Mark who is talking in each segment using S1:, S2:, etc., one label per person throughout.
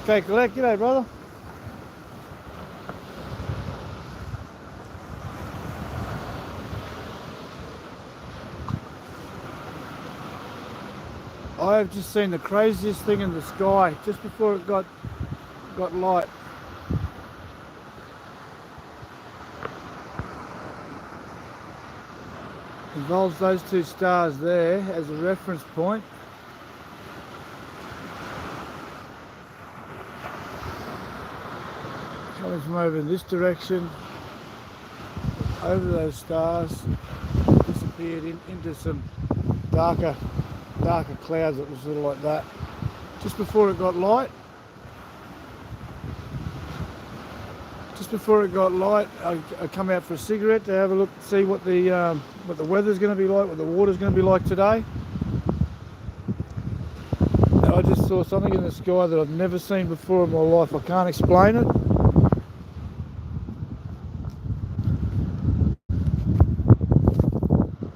S1: Okay, collect. G'day, brother. I have just seen the craziest thing in the sky just before it got light. Involves those two stars there as a reference point. Coming from over in this direction, over those stars, disappeared into some darker clouds that was sort of like that. Just before it got light, I come out for a cigarette to have a look, see what the weather's going to be like, what the water's going to be like today. And I just saw something in the sky that I've never seen before in my life. I can't explain it.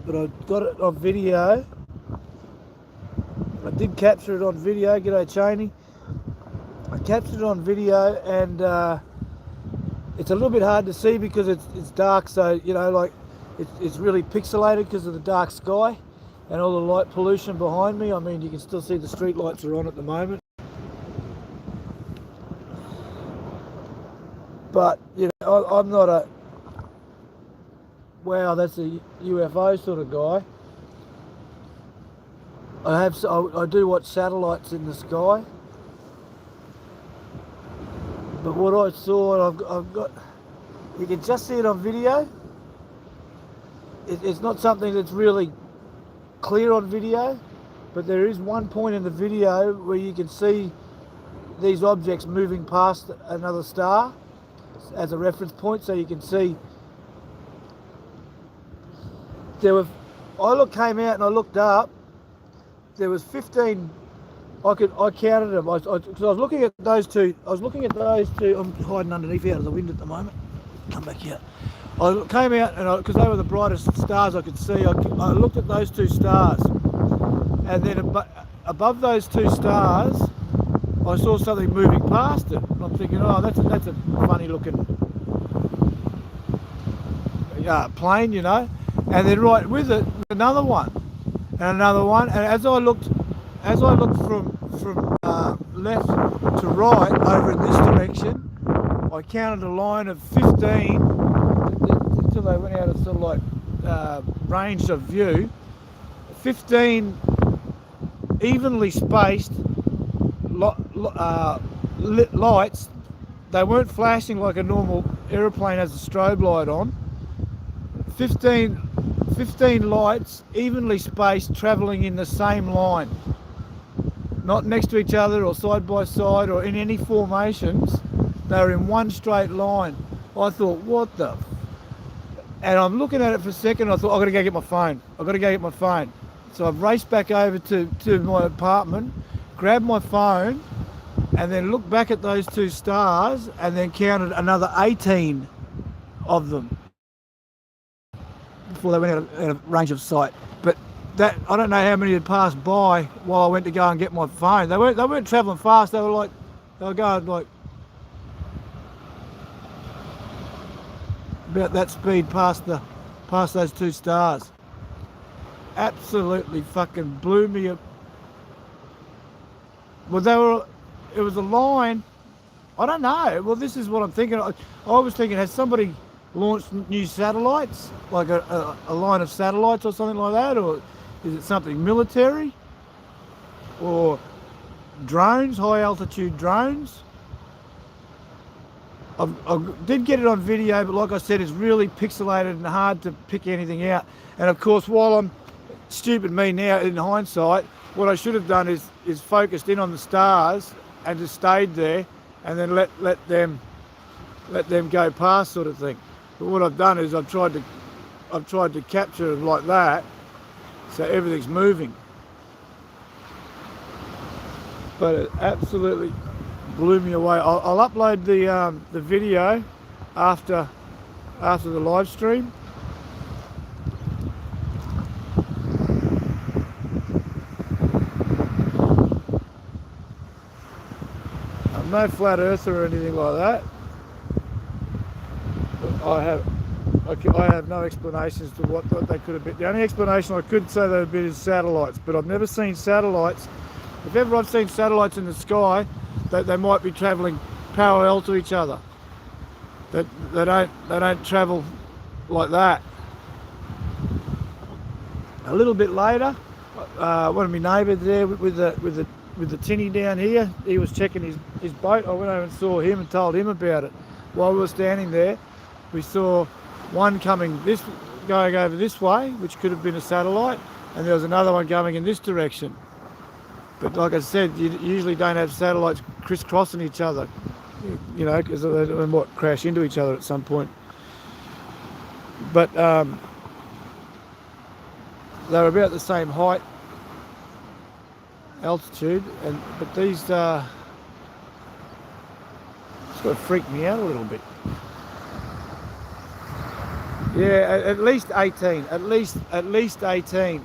S1: But I got it on video. I did capture it on video. G'day, Cheney. I captured it on video, and it's a little bit hard to see because it's dark. So you know, like it's really pixelated because of the dark sky and all the light pollution behind me. I mean, you can still see the street lights are on at the moment. But you know, I'm not a wow, that's a UFO sort of guy. I do watch satellites in the sky, but what I saw, I've got, you can just see it on video. It's not something that's really clear on video, but there is one point in the video where you can see these objects moving past another star as a reference point, so you can see came out and I looked up. There was 15. I counted them. Because I was looking at those two. I'm hiding underneath out of the wind at the moment. Come back here. I came out and because they were the brightest stars I could see. I looked at those two stars, and then above those two stars, I saw something moving past it. And I'm thinking, oh, that's a funny looking plane, you know. And then right with it, another one. And another one, and as I looked from left to right over in this direction, I counted a line of 15 until they went out of sort of like range of view. 15 evenly spaced lit lights. They weren't flashing like a normal aeroplane has a strobe light on. 15 lights evenly spaced, travelling in the same line, not next to each other or side by side or in any formations. They were in one straight line. I thought, what the and I'm looking at it for a second. I thought, I've got to go get my phone. So I've raced back over to my apartment, grabbed my phone, and then looked back at those two stars and then counted another 18 of them before they went out of range of sight. But that, I don't know how many had passed by while I went to go and get my phone. They weren't travelling fast. They were going like about that speed past those two stars. Absolutely fucking blew me up. Well, it was a line. I don't know. Well, this is what I'm thinking. I was thinking, has somebody launched new satellites, like a line of satellites or something like that, or is it something military, or drones, high altitude drones? I did get it on video, but like I said, it's really pixelated and hard to pick anything out. And of course, while I'm stupid me now in hindsight, what I should have done is focused in on the stars and just stayed there and then let them go past, sort of thing. But what I've done is I've tried to capture it like that, so everything's moving. But it absolutely blew me away. I'll upload the video after the live stream. I'm no flat earther or anything like that. I have no explanations to what they could have been. The only explanation I could say they would be is satellites, but I've never seen satellites. If ever I've seen satellites in the sky, they might be travelling parallel to each other. They don't travel like that. A little bit later, one of my neighbours there with the tinny down here, he was checking his boat. I went over and saw him and told him about it. While we were standing there, we saw one going over this way, which could have been a satellite, and there was another one going in this direction. But like I said, you usually don't have satellites crisscrossing each other, you know, because they might crash into each other at some point. But they were about the same height, altitude, but these it's got to freak me out a little bit. Yeah, at least 18. At least 18.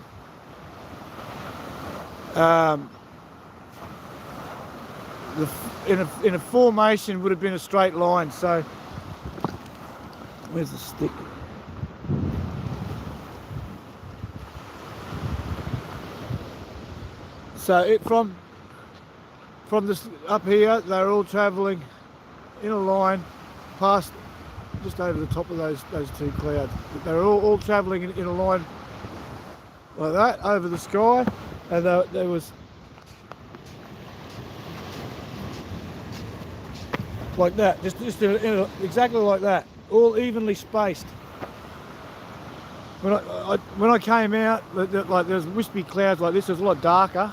S1: In a formation would have been a straight line. So where's the stick? So from this up here, they're all travelling in a line past just over the top of those two clouds. They're all travelling in a line like that over the sky, and there was like that, just exactly like that, all evenly spaced. When I came out, like there was wispy clouds like this. It was a lot darker,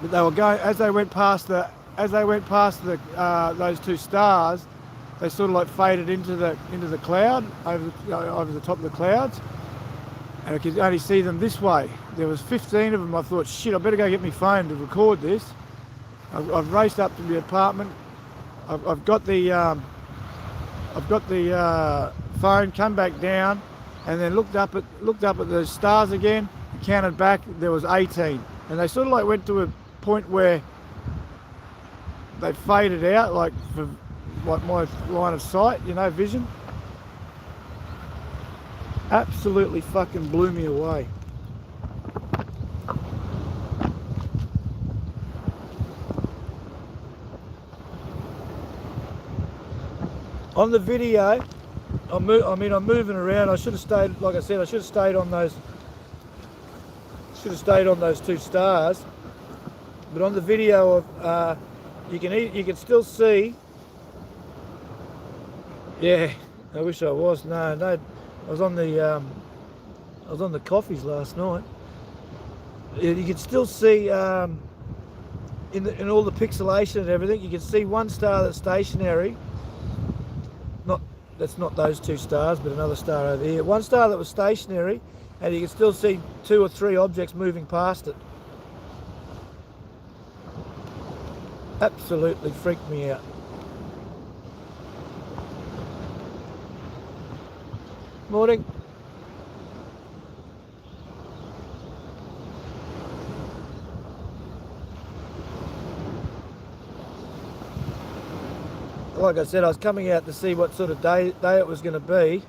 S1: but they were going as they went past those two stars. They sort of like faded into the cloud over the top of the clouds, and I could only see them this way. There was 15 of them. I thought, shit, I better go get my phone to record this. I've raced up to the apartment. I've got the phone, come back down, and then looked up at the stars again. Counted back. There was 18, and they sort of like went to a point where they faded out, like for my line of sight, you know, vision. Absolutely fucking blew me away. On the video, I'm moving around. I should have stayed, like I said, I should have stayed on those two stars. But on the video, you can still see. Yeah, I wish I was. No, I was on the coffees last night. You can still see in all the pixelation and everything. You can see one star that's stationary. That's not those two stars, but another star over here. One star that was stationary, and you can still see 2 or 3 objects moving past it. Absolutely freaked me out. Morning. Like I said, I was coming out to see what sort of day it was going to be.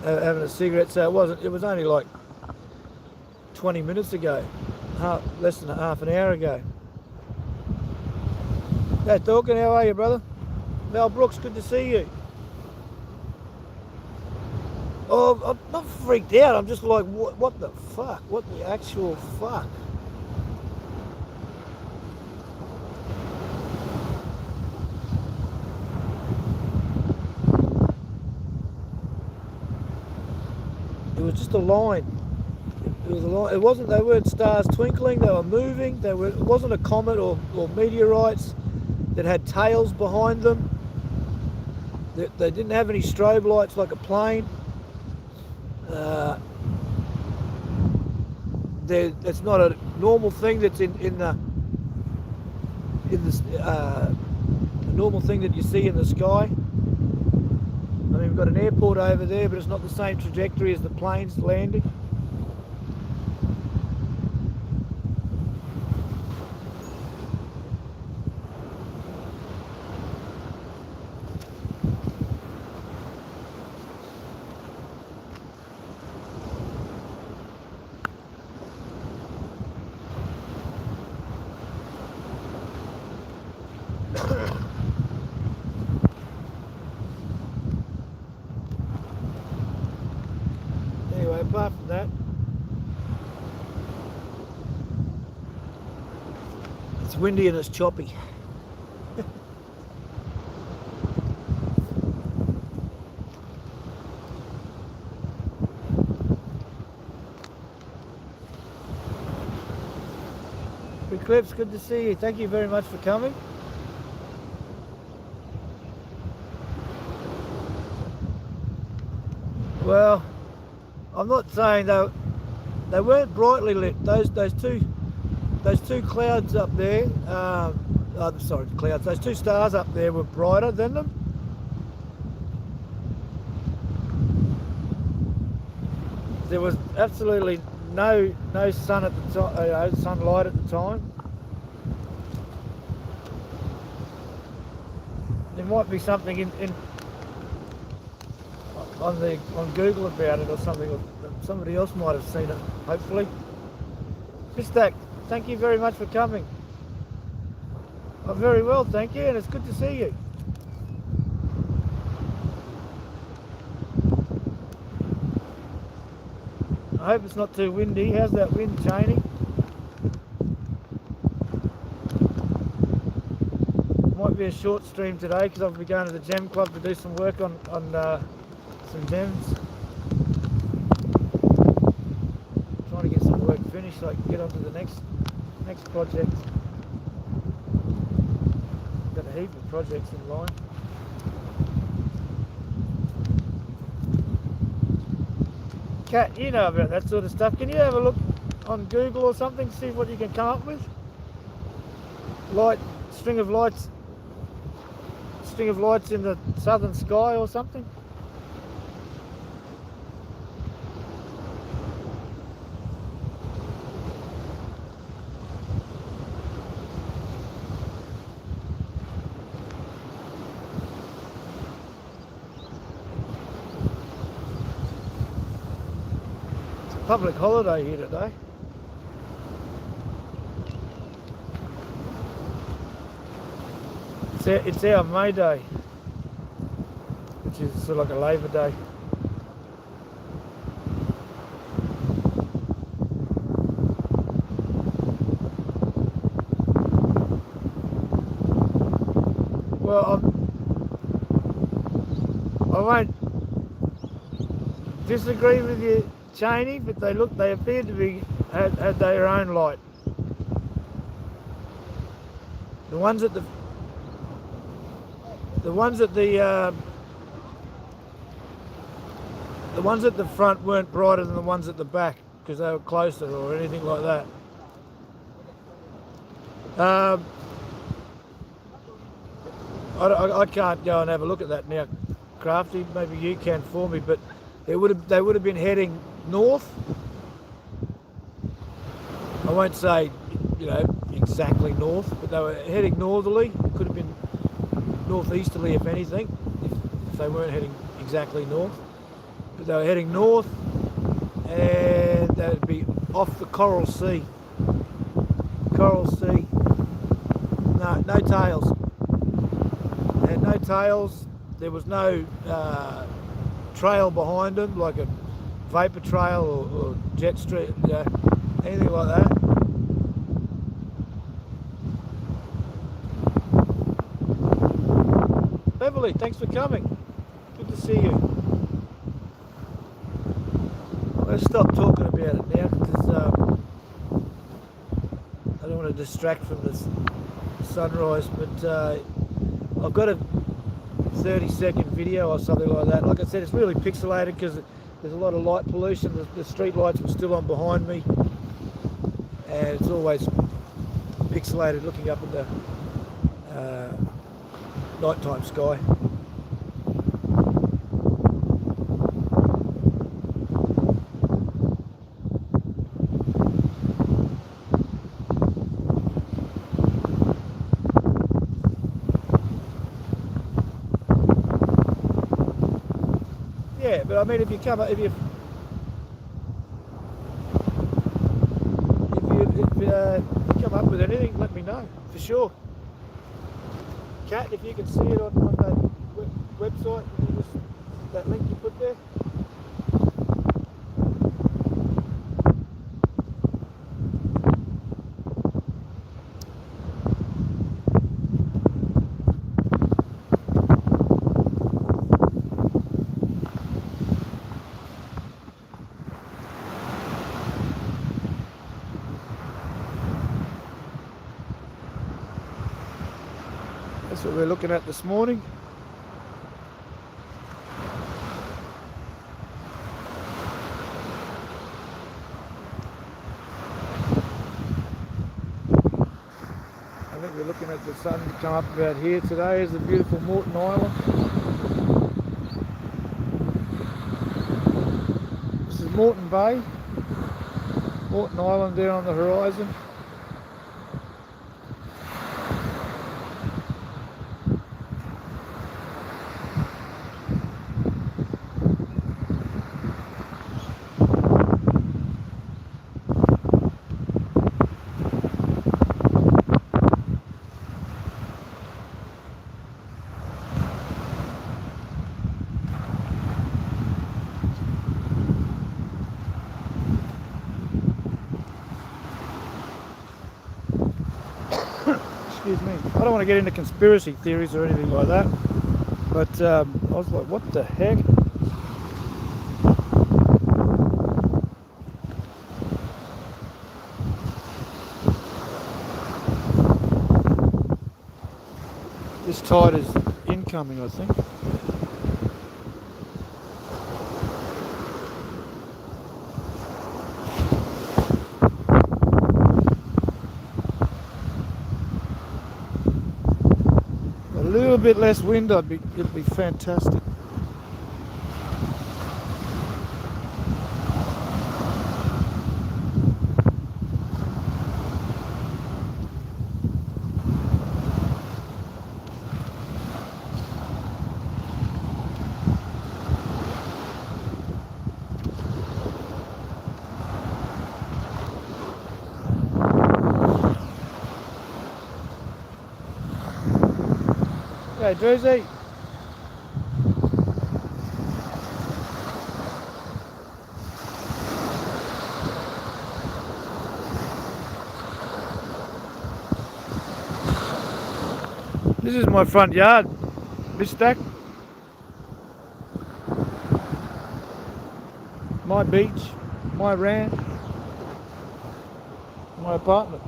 S1: Having a cigarette, so it was only like 20 minutes ago, less than half an hour ago. Hey Dawkins, how are you, brother? Mel Brooks, good to see you. Oh, I'm not freaked out, I'm just like, what the fuck? What the actual fuck? It was just a line. It was a line. They weren't stars twinkling. They were moving. It wasn't a comet or meteorites that had tails behind them. They didn't have any strobe lights like a plane. It's not a normal thing that's in the normal thing that you see in the sky. I mean, we've got an airport over there, but it's not the same trajectory as the planes landing. apart from that, it's windy and it's choppy. Eclipse, good to see you. Thank you very much for coming. Well, I'm not saying they weren't brightly lit. Those two clouds up there. Sorry, clouds. Those two stars up there were brighter than them. There was absolutely no sun at the time, sunlight at the time. There might be something on Google about it or something, or somebody else might have seen it, hopefully. Mr. Thank you very much for coming. I'm very well, thank you, and it's good to see you. I hope it's not too windy. How's that wind, Cheney? Might be a short stream today because I'll be going to the Gem Club to do some work on some gems. Trying to get some work finished so I can get on to the next project. Got a heap of projects in line. Kat, you know about that sort of stuff. Can you have a look on Google or something, see what you can come up with? String of lights in the southern sky or something? Public holiday here today. It's our May Day, which is sort of like a Labour Day. Well, I won't disagree with you, Cheney, but they appear to be had their own light. The ones at the front weren't brighter than the ones at the back because they were closer or anything like that. I can't go and have a look at that now, Crafty. Maybe you can for me, but they would have been heading north. I won't say, exactly north, but they were heading northerly. It could have been northeasterly, if anything, if they weren't heading exactly north. But they were heading north, and they would be off the Coral Sea. Coral Sea. No tails. They had no tails. There was no trail behind them, like a vapor trail or jet stream, anything like that. Beverly, thanks for coming. Good to see you. Let's stop talking about it now because I don't want to distract from this sunrise, but I've got a 30-second video or something like that. Like I said, it's really pixelated because there's a lot of light pollution. The street lights were still on behind me, and it's always pixelated looking up at the nighttime sky. Yeah, but I mean, if you come up with anything, let me know for sure. Kat, if you can see it on that website, that link you put there. That's what we're looking at this morning. I think we're looking at the sun come up about here today. Is the beautiful Moreton Island. This is Moreton Bay, Moreton Island there on the horizon. Excuse me. I don't want to get into conspiracy theories or anything like that, but I was like, what the heck? This tide is incoming, I think. A little bit less wind, it'd be fantastic. Hey, Druzy. This is my front yard, this stack. My beach, my ranch, my apartment.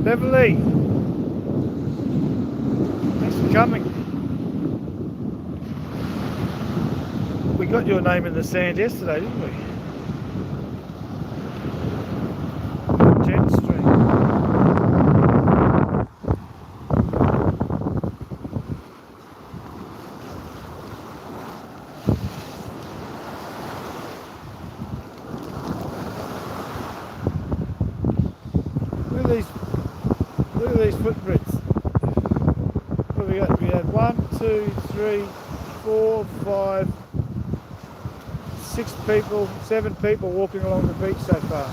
S1: Beverly, thanks for coming. We got your name in the sand yesterday, didn't we? 10th Street. Look at these footprints. What have we got? We had 1, 2, 3, 4, 5, 6 people, 7 people walking along the beach so far.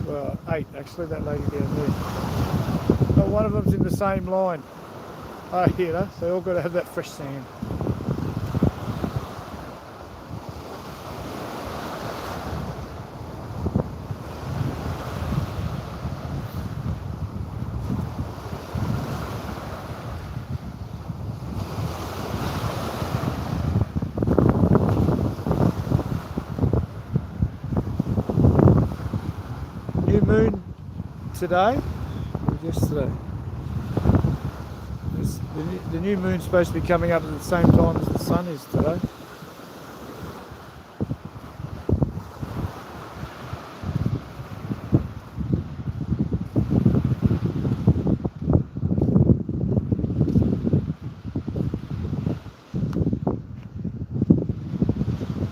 S1: Well, 8 actually, that lady down there. Not one of them's in the same line. Oh, you know, so they all got to have that fresh sand. New moon today or yesterday? The new moon's supposed to be coming up at the same time as the sun is today.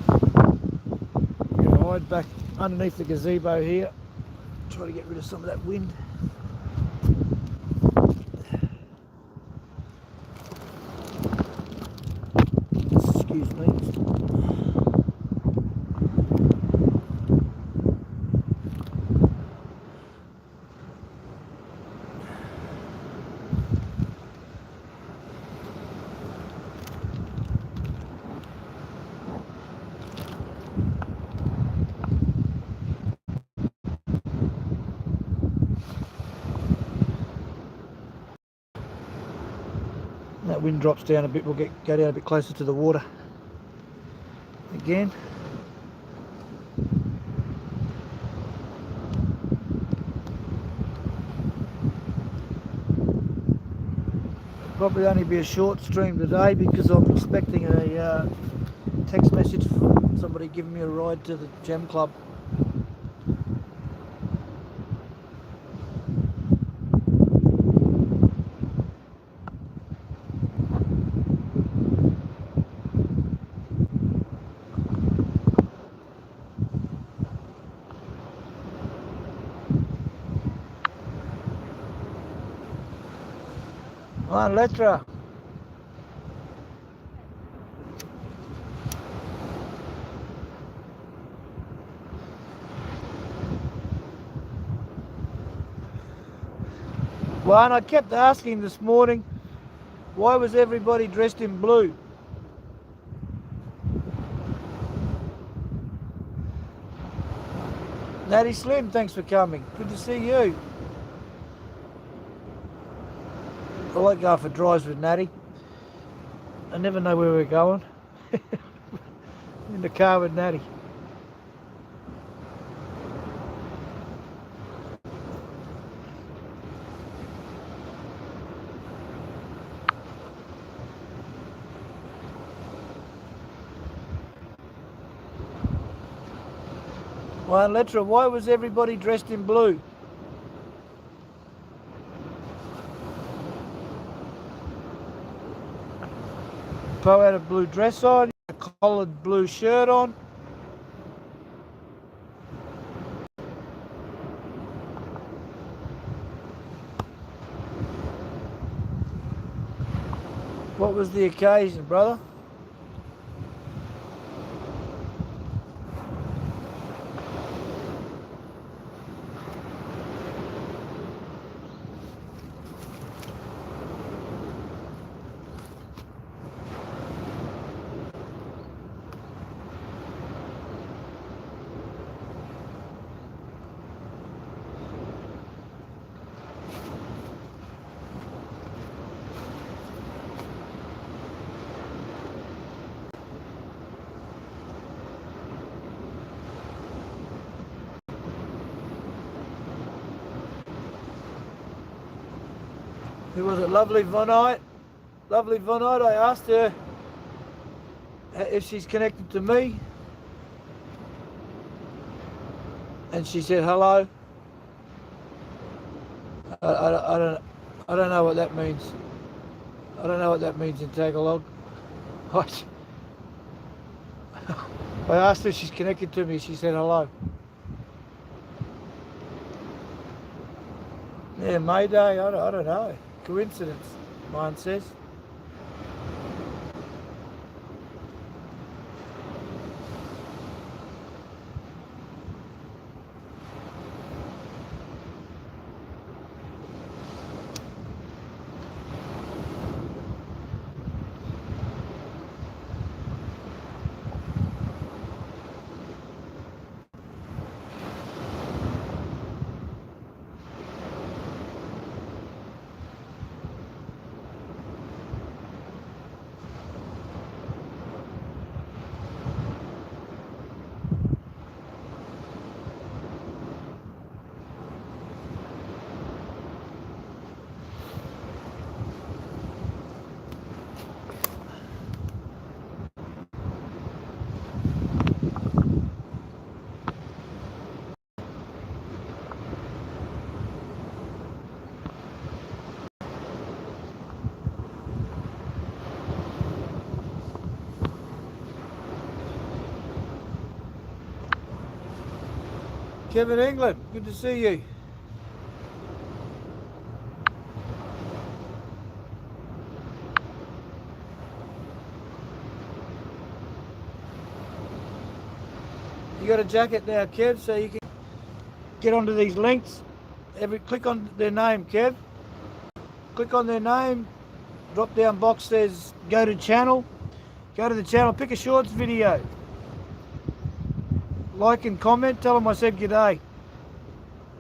S1: I'm going to hide back underneath the gazebo here. Try to get rid of some of that wind. Excuse me. that wind drops down a bit, we'll go down a bit closer to the water again. Probably only be a short stream today because I'm expecting a text message from somebody giving me a ride to the Gem Club. Come on, Letra. Well, and I kept asking this morning, why was everybody dressed in blue? Natty Slim, thanks for coming. Good to see you. I like going for drives with Natty. I never know where we're going. In the car with Natty. Well, Letra, why was everybody dressed in blue? Poe had a blue dress on, a collared blue shirt on. What was the occasion, brother? Who was it? Lovely Vonite? Lovely Vonite, I asked her if she's connected to me. And she said hello. I don't know what that means. I don't know what that means in Tagalog. I asked her if she's connected to me. She said hello. Yeah, Mayday, I don't know. Coincidence, mine says. Kevin England, good to see you. You got a jacket now, Kev, so you can get onto these links. Click on their name, Kev. Click on their name. Drop down box says go to channel. Go to the channel, pick a shorts video. Like and comment, tell them I said g'day.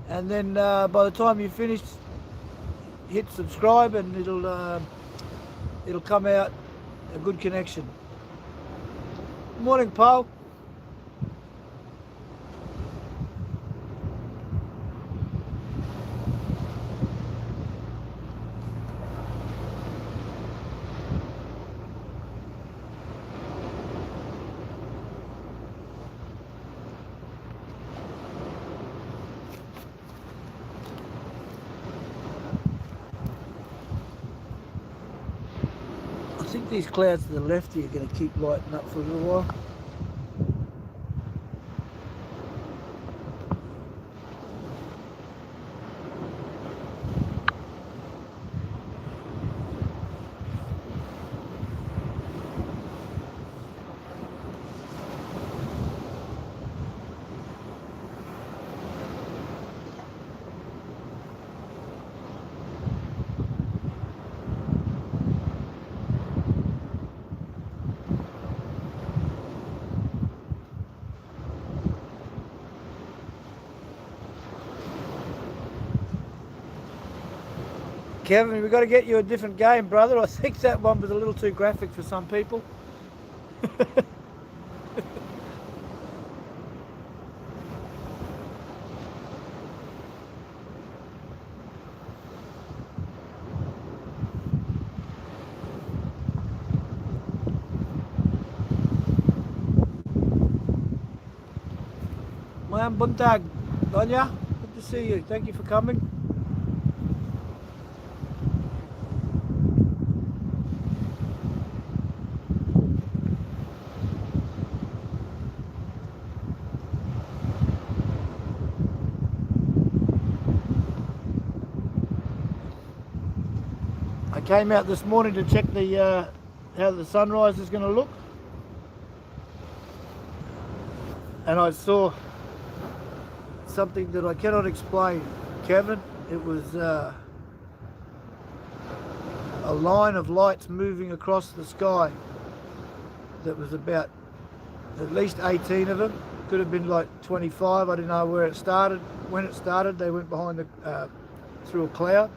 S1: And then by the time you finish, hit subscribe and it'll come out a good connection. Morning, Paul. I think these clouds to the left here are going to keep lighting up for a little while. Kevin, we've got to get you a different game, brother. I think that one was a little too graphic for some people. Mayang buntag, Donya. Good to see you. Thank you for coming. I came out this morning to check the how the sunrise is going to look, and I saw something that I cannot explain, Kevin. It was a line of lights moving across the sky that was about at least 18 of them. Could have been like 25. I didn't know where it started. When it started, they went behind the through a cloud.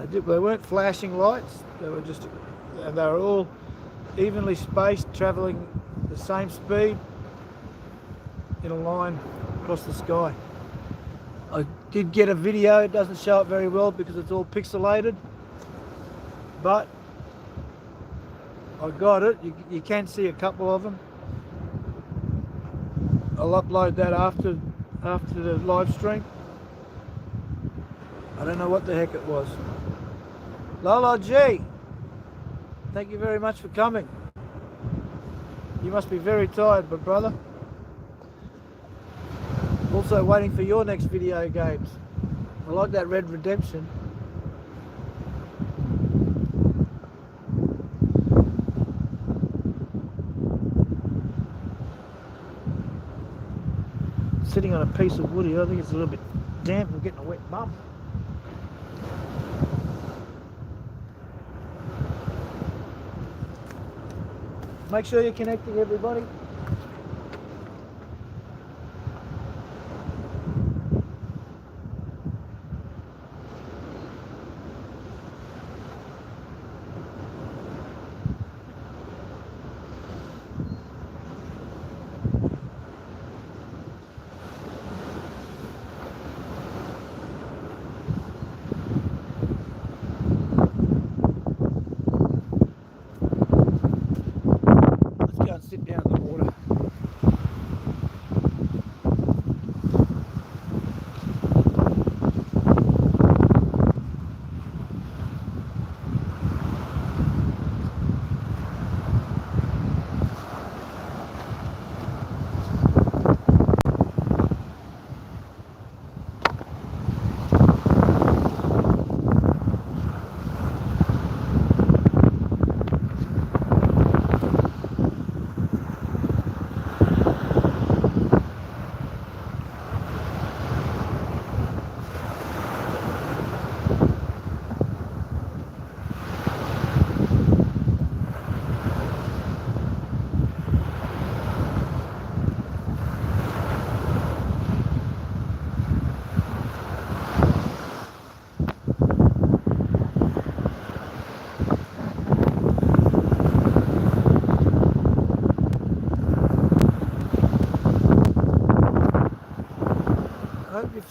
S1: They weren't flashing lights. They were just, and they were all evenly spaced, travelling the same speed in a line across the sky. I did get a video. It doesn't show it very well because it's all pixelated, but I got it. You can see a couple of them. I'll upload that after the live stream. I don't know what the heck it was. Lola G, thank you very much for coming. You must be very tired, my brother. Also waiting for your next video games. I like that Red Redemption. Sitting on a piece of wood here. I think it's a little bit damp. I'm getting a wet bum. Make sure you're connecting, everybody. Sit down in the water.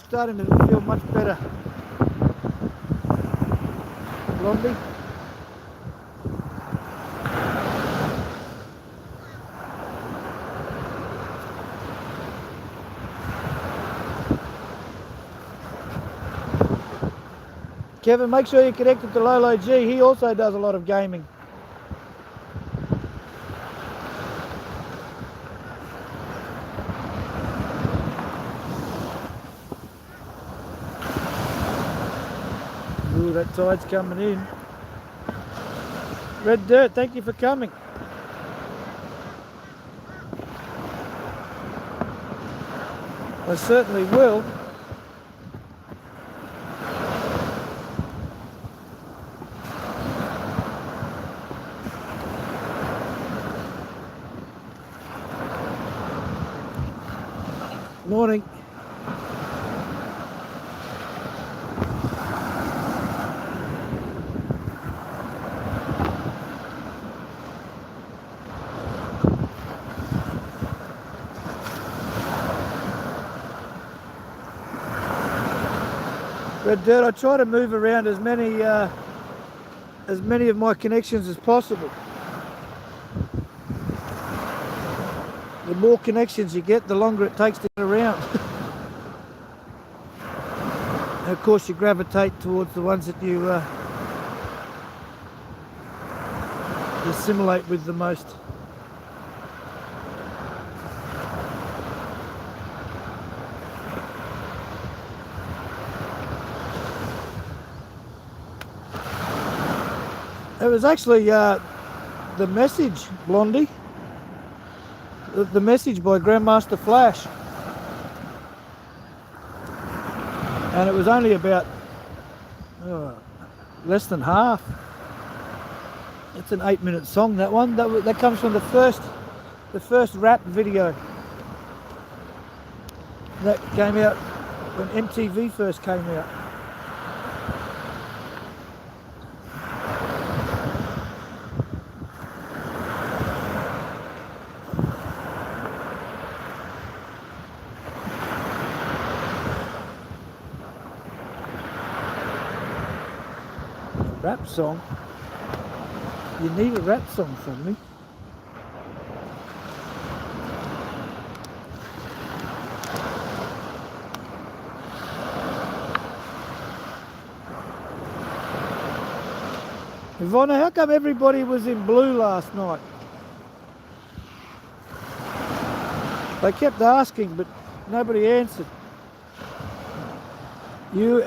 S1: starting to feel much better. Blondie. Kevin, make sure you're connected to Lolo G. He also does a lot of gaming. Ooh, that tide's coming in. Red Dirt, thank you for coming. I certainly will. Morning. Red Dirt, I try to move around as many of my connections as possible. The more connections you get, the longer it takes to get around. And of course you gravitate towards the ones that you assimilate with the most. It was actually The Message, Blondie. The Message by Grandmaster Flash. And it was only about less than half. It's an 8-minute song, that one. That comes from the first rap video that came out when MTV first came out. Rap song? You need a rap song from me. Ivona, how come everybody was in blue last night? They kept asking, but nobody answered. You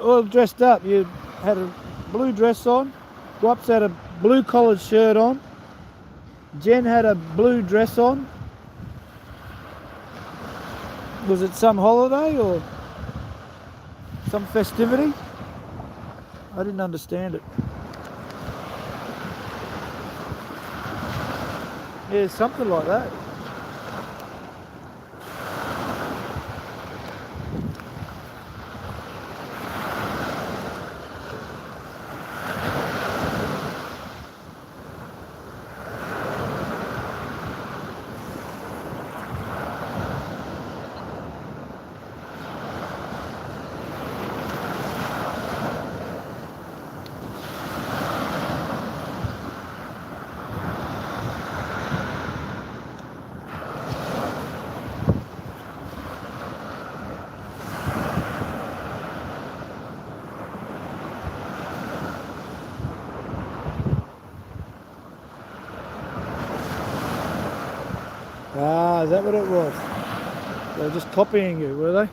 S1: all dressed up. You had a blue dress on. Guaps had a blue collared shirt on. Jen had a blue dress on. Was it some holiday or some festivity? I didn't understand it. Yeah, something like that. Ah, is that what it was? They were just copying you, were they?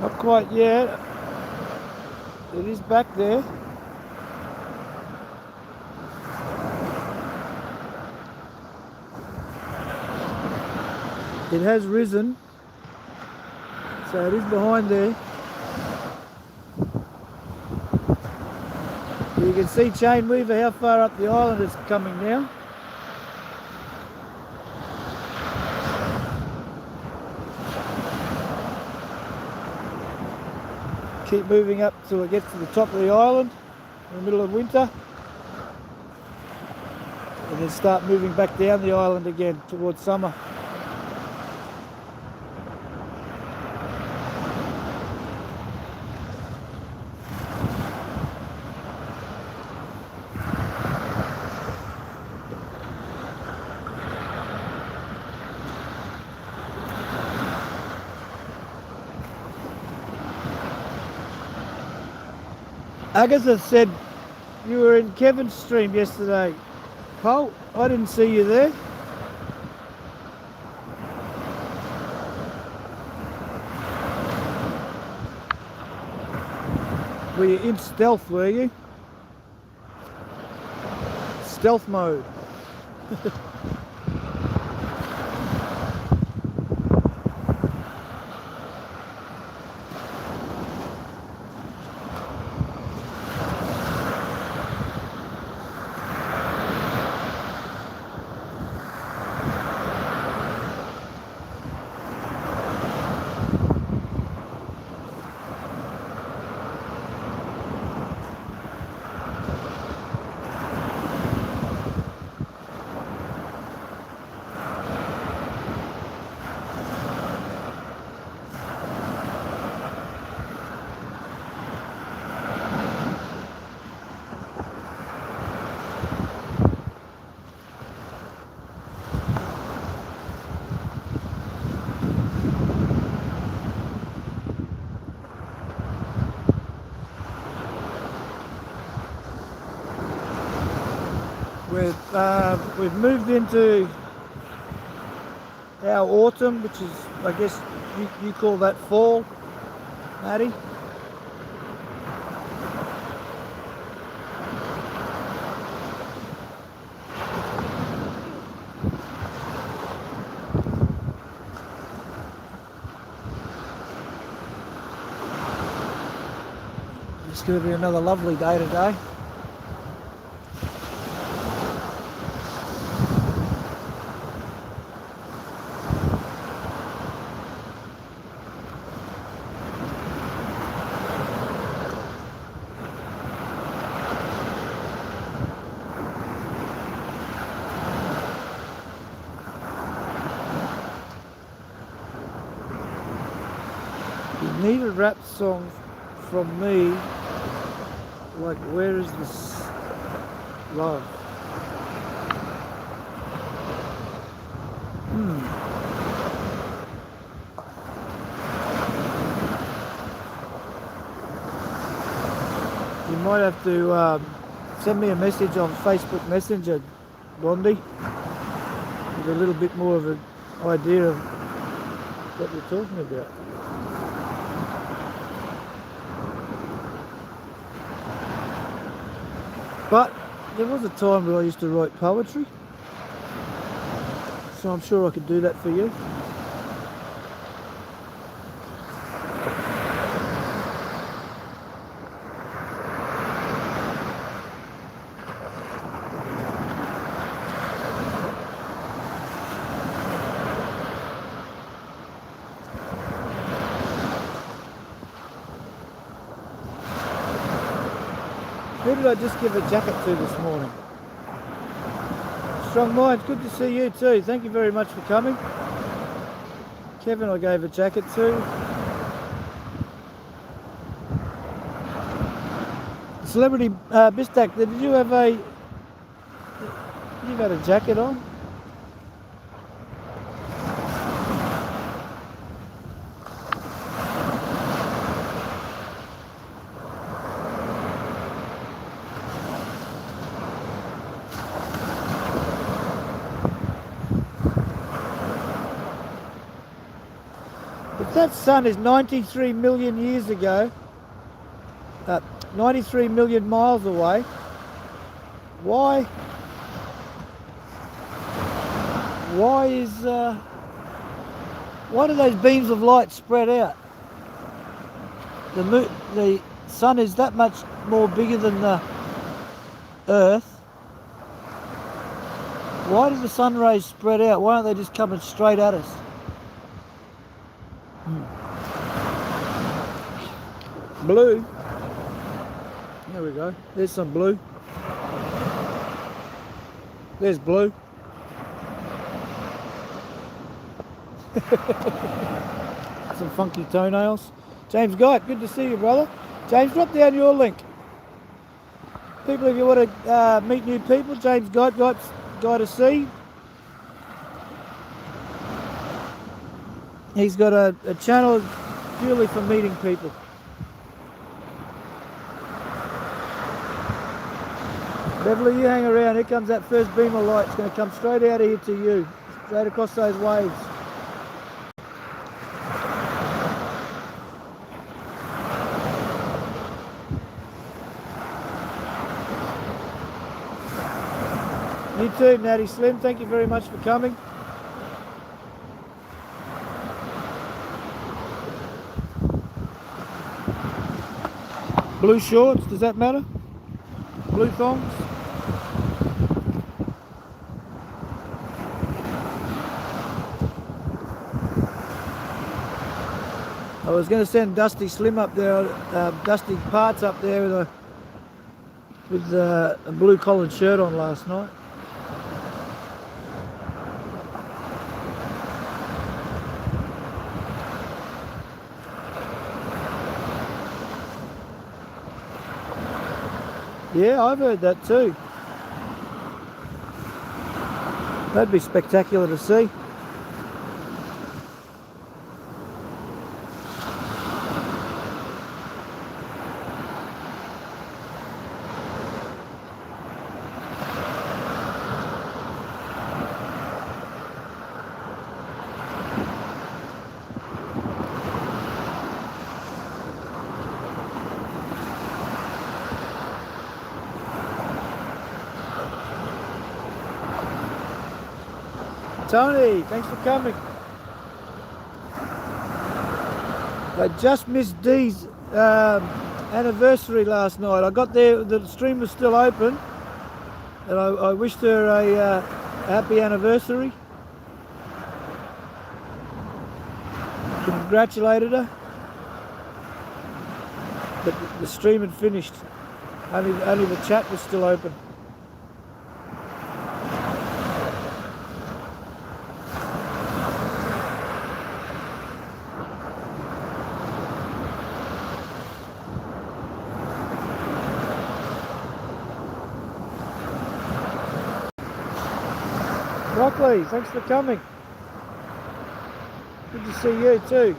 S1: Not quite yet. It is back there. It has risen, so it is behind there. You can see Chain Weaver, how far up the island it's coming now. keep moving up till it gets to the top of the island in the middle of winter, and then start moving back down the island again towards summer. Agatha said you were in Kevin's stream yesterday. Paul, I didn't see you there. Were you in stealth, were you? Stealth mode. We've moved into our autumn, which is, I guess you call that fall, Maddie. It's going to be another lovely day today. You need a rap song from me, like Where Is This Love? You might have to send me a message on Facebook Messenger, Blondie, with a little bit more of an idea of what you're talking about. But there was a time when I used to write poetry, so I'm sure I could do that for you. Who did I just give a jacket to this morning? Strong Minds, good to see you too. Thank you very much for coming. Kevin I gave a jacket to. Celebrity Bistak, did you have a... You've had a jacket on? If that sun is 93 million years ago, 93 million miles away, why do those beams of light spread out? The sun is that much more bigger than the Earth. Why do the sun rays spread out? Why aren't they just coming straight at us? Blue. There we go. There's some blue. There's blue. Some funky toenails. James Guyot, good to see you, brother. James, drop down your link. People, if you want to meet new people, James Guyot, Guy to see. He's got a channel purely for meeting people. Beverly, you hang around. Here comes that first beam of light. It's going to come straight out of here to you. Straight across those waves. You too, Natty Slim. Thank you very much for coming. Blue shorts, does that matter? Blue thongs? I was going to send Dusty Slim up there, Dusty Parts up there with a blue collared shirt on last night. Yeah, I've heard that too. That'd be spectacular to see. Tony, thanks for coming. I just missed Dee's anniversary last night. I got there, the stream was still open, and I wished her a happy anniversary. Congratulated her. But the stream had finished. Only the chat was still open. Broccoli, thanks for coming. Good to see you too.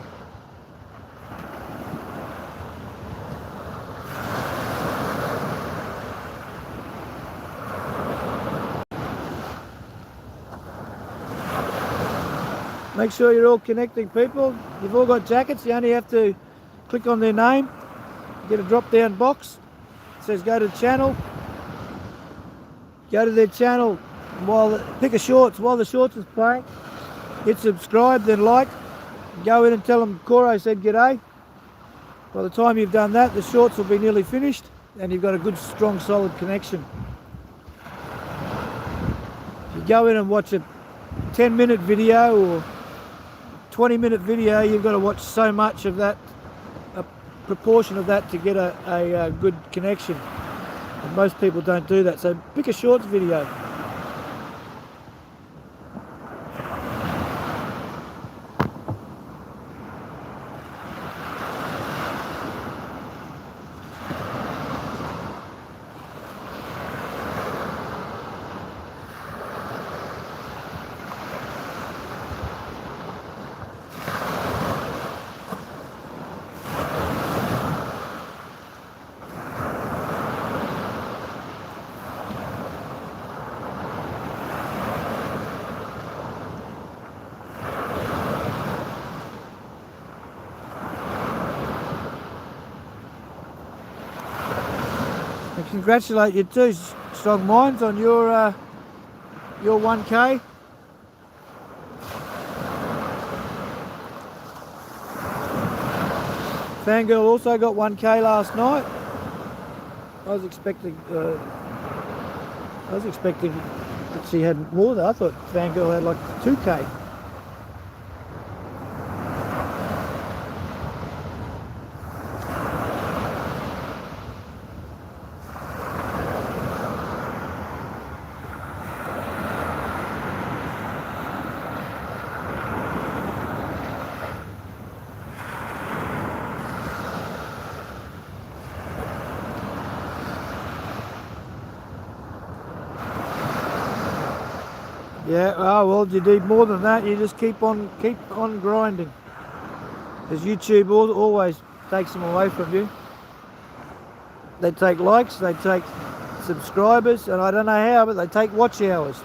S1: Make sure you're all connecting, people. You've all got jackets. You only have to click on their name, get a drop down box. It says go to channel. Go to their channel. Pick a shorts while the shorts is playing. Hit subscribe, then like. Go in and tell them Coro said g'day. By the time you've done that, the shorts will be nearly finished and you've got a good, strong, solid connection. If you go in and watch a 10-minute video or 20-minute video, you've got to watch so much of that, a proportion of that to get a good connection. And most people don't do that, so pick a shorts video. Congratulate you too, Strong Minds, on your 1K. Fangirl also got 1K last night. I was expecting that she had more though. I thought Fangirl had like 2K. Yeah, oh well, you need more than that. You just keep on grinding. Because YouTube always takes them away from you. They take likes, they take subscribers, and I don't know how, but they take watch hours.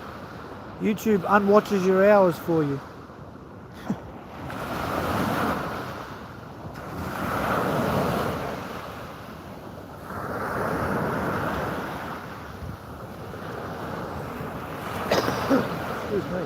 S1: YouTube unwatches your hours for you. Excuse me.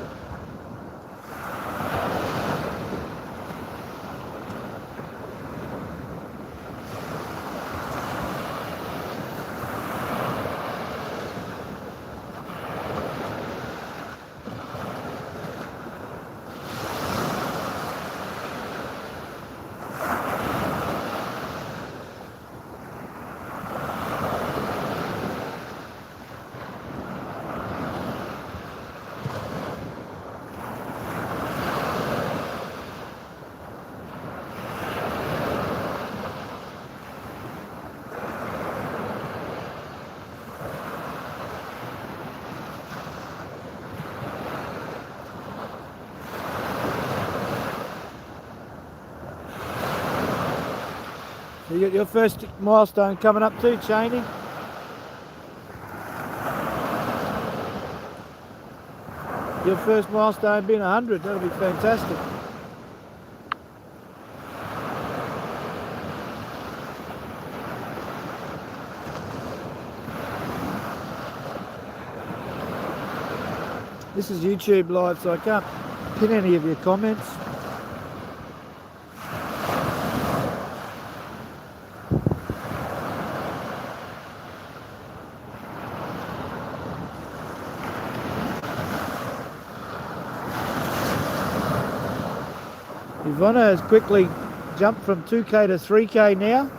S1: So you got your first milestone coming up too, Cheney. Your first milestone being 100, that'll be fantastic. This is YouTube live, so I can't pin any of your comments. Ivana has quickly jumped from 2K to 3K now.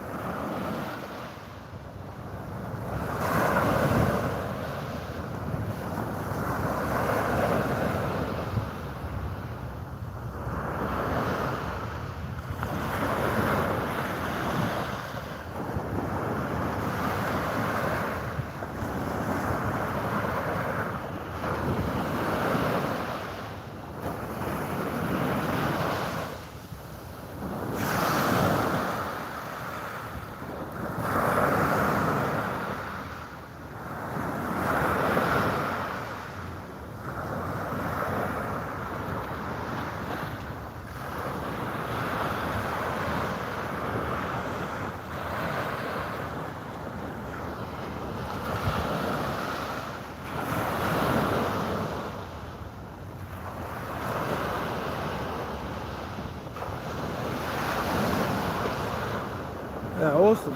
S1: Yeah, awesome.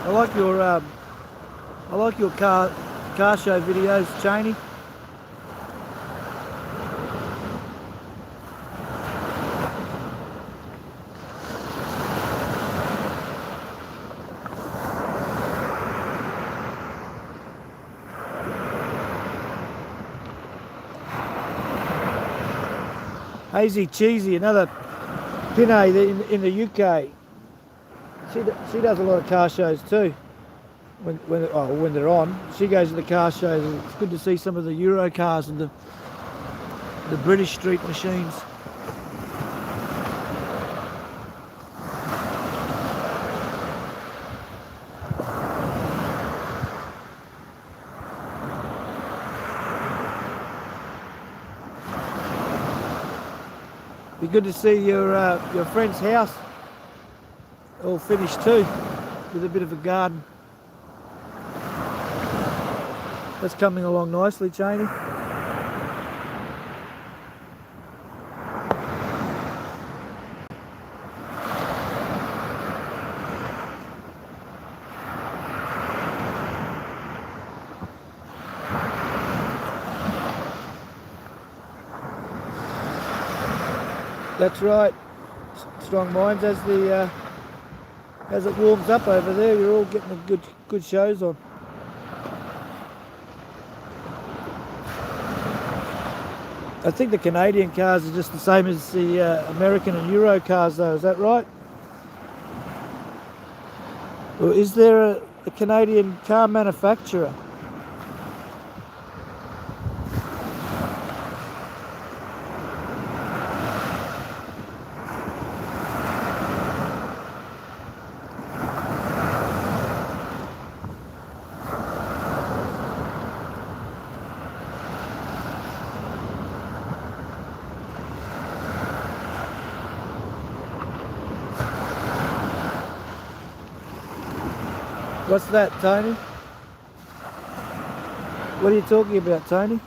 S1: I like your car show videos, Cheney. Hazy Cheesy, another Pinay in the UK. She does a lot of car shows too. When they're on, she goes to the car shows. And it's good to see some of the Euro cars and the British street machines. Be good to see your friend's house all finished too, with a bit of a garden. That's coming along nicely, Cheney. That's right. Strong minds. As it warms up over there, you're all getting a good shows on. I think the Canadian cars are just the same as the American and Euro cars, though. Is that right? Or is there a Canadian car manufacturer? What's that, Tony? What are you talking about, Tony?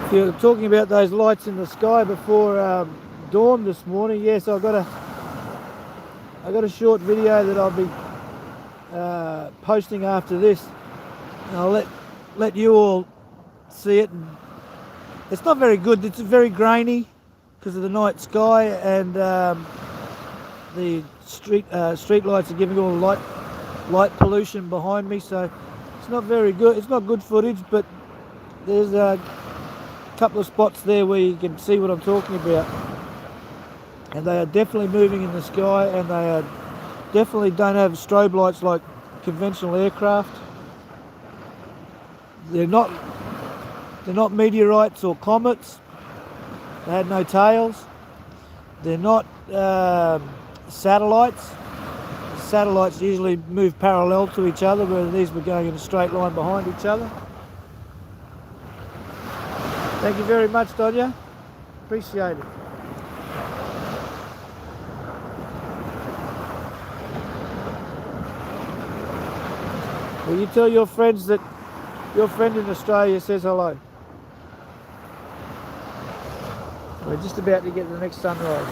S1: If you're talking about those lights in the sky before dawn this morning, yes, I got a short video that I'll be posting after this. And I'll let you all see it. And it's not very good. It's very grainy because of the night sky, and the street lights are giving all the light pollution behind me. So it's not very good. It's not good footage, but there's a couple of spots there where you can see what I'm talking about, and they are definitely moving in the sky, and they are definitely don't have strobe lights like conventional aircraft. They're not meteorites or comets. They had no tails. They're not satellites. Satellites usually move parallel to each other, whereas these were going in a straight line behind each other. Thank you very much, Donya. Appreciate it. Will you tell your friends that your friend in Australia says hello? We're just about to get to the next sunrise.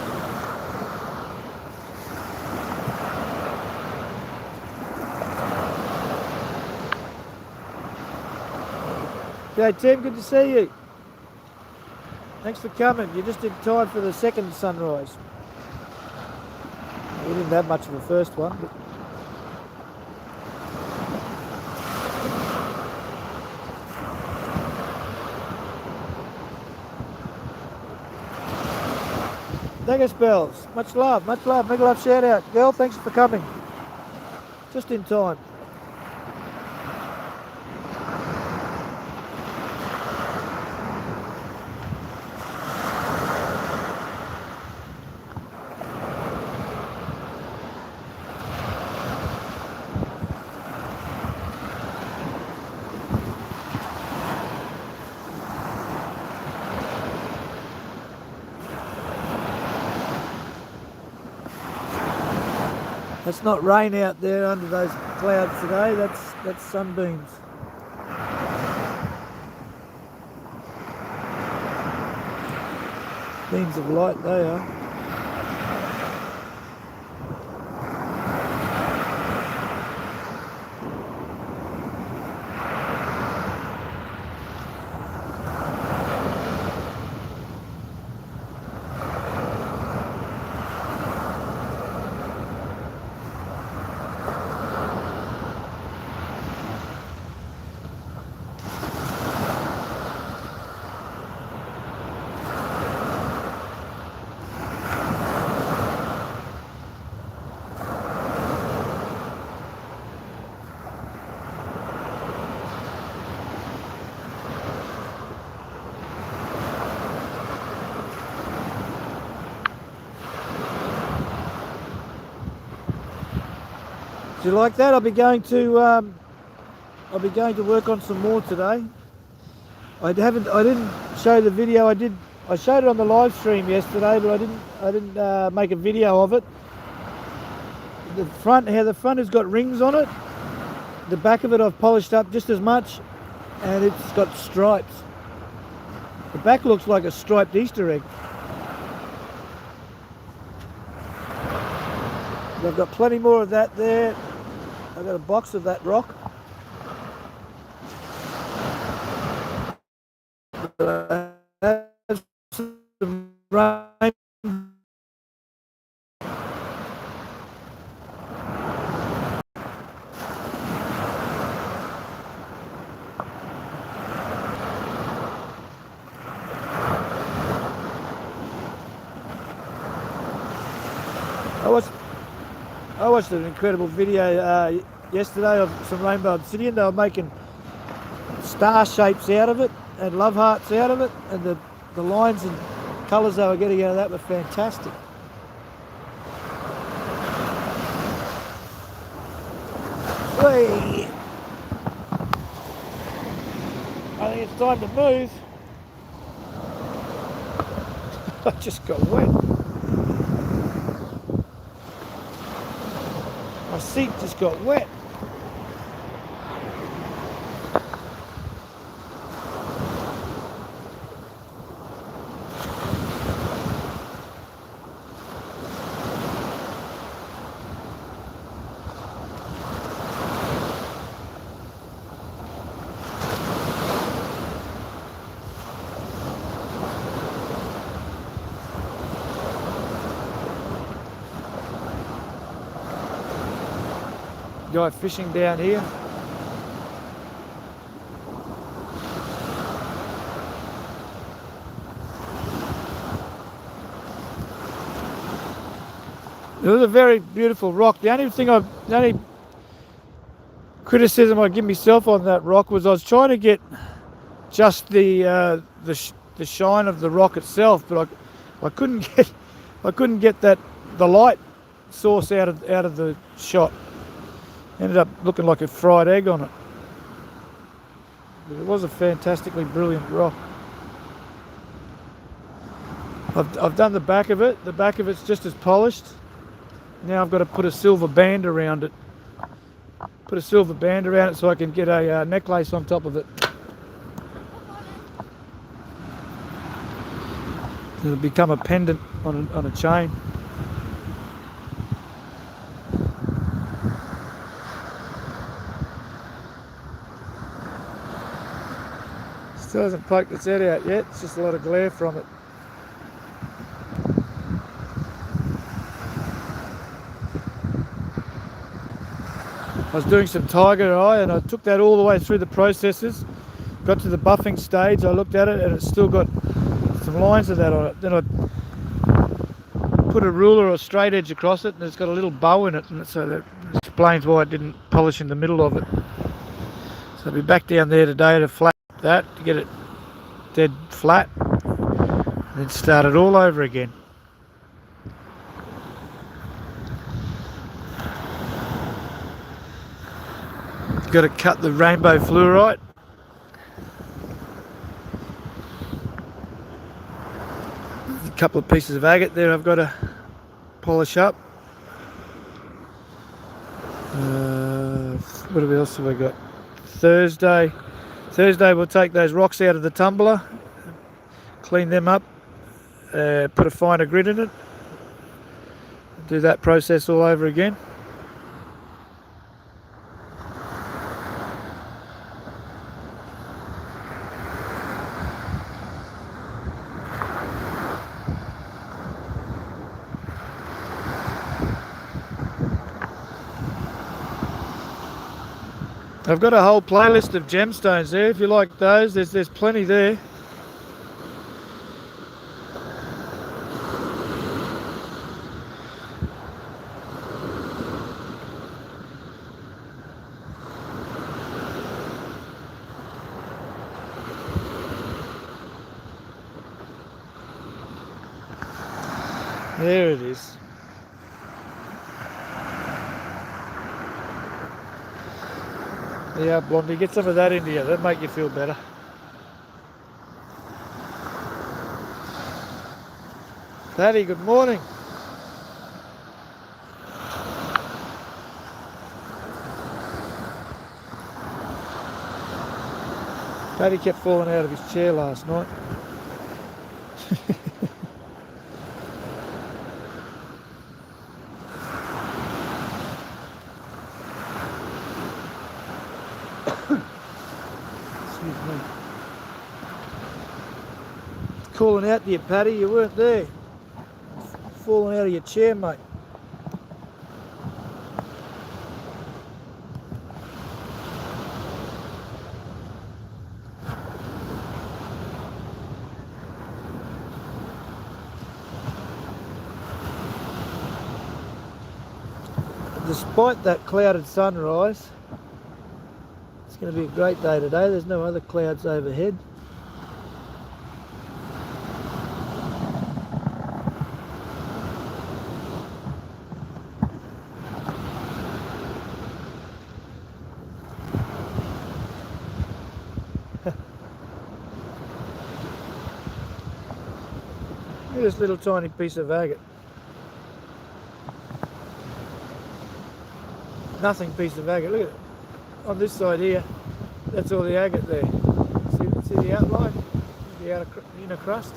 S1: Okay, Tim, good to see you. Thanks for coming. You're just in time for the second sunrise. We didn't have much of a first one. Thanks, Bells. Much love, much love. Mega love shout out. Girl, thanks for coming. Just in time. It's not rain out there under those clouds today, that's sunbeams. Beams of light they are. Do you like that? I'll be going to work on some more today. I didn't show the video. I showed it on the live stream yesterday, but I didn't make a video of it. The front has got rings on it. The back of it I've polished up just as much, and it's got stripes. The back looks like a striped Easter egg. I've got plenty more of that there. I've got a box of that rock. Some rain. I watched an incredible video yesterday of some rainbow obsidian. They were making star shapes out of it and love hearts out of it, and the lines and colours they were getting out of that were fantastic. Whee! I think it's time to move. I just got wet. My seat just got wet. Guy fishing down here. It was a very beautiful rock. The only criticism I give myself on that rock was I was trying to get just the shine of the rock itself, but I couldn't get the light source out of the shot. Ended up looking like a fried egg on it. But it was a fantastically brilliant rock. I've done the back of it. The back of it's just as polished. Now I've got to put a silver band around it. Put a silver band around it so I can get a necklace on top of it. It'll become a pendant on a chain. Still hasn't poked its head out yet, it's just a lot of glare from it. I was doing some tiger eye and I took that all the way through the processes, got to the buffing stage, I looked at it and it's still got some lines of that on it. Then I put a ruler or a straight edge across it and it's got a little bow in it, and so that explains why I didn't polish in the middle of it. So I'll be back down there today to flat that, to get it dead flat, and then start it all over again. Got to cut the rainbow fluorite. There's a couple of pieces of agate there I've got to polish up. What else have I got? Thursday we'll take those rocks out of the tumbler, clean them up, put a finer grit in it, do that process all over again. I've got a whole playlist of gemstones there. If you like those, there's plenty there. There it is. Yeah, Blondie, get some of that into you. That'll make you feel better. Paddy, good morning. Paddy kept falling out of his chair last night. Calling out to you, Paddy, you weren't there. Falling out of your chair, mate. despite that clouded sunrise, it's going to be a great day today. There's no other clouds overhead. Look at this little tiny piece of agate. Nothing piece of agate. Look at it. On this side here, that's all the agate there. See the outline? The inner crust?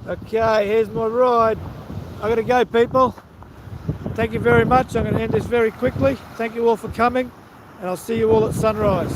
S1: Okay, here's my ride. I gotta go, people. Thank you very much. I'm going to end this very quickly. Thank you all for coming, and I'll see you all at sunrise.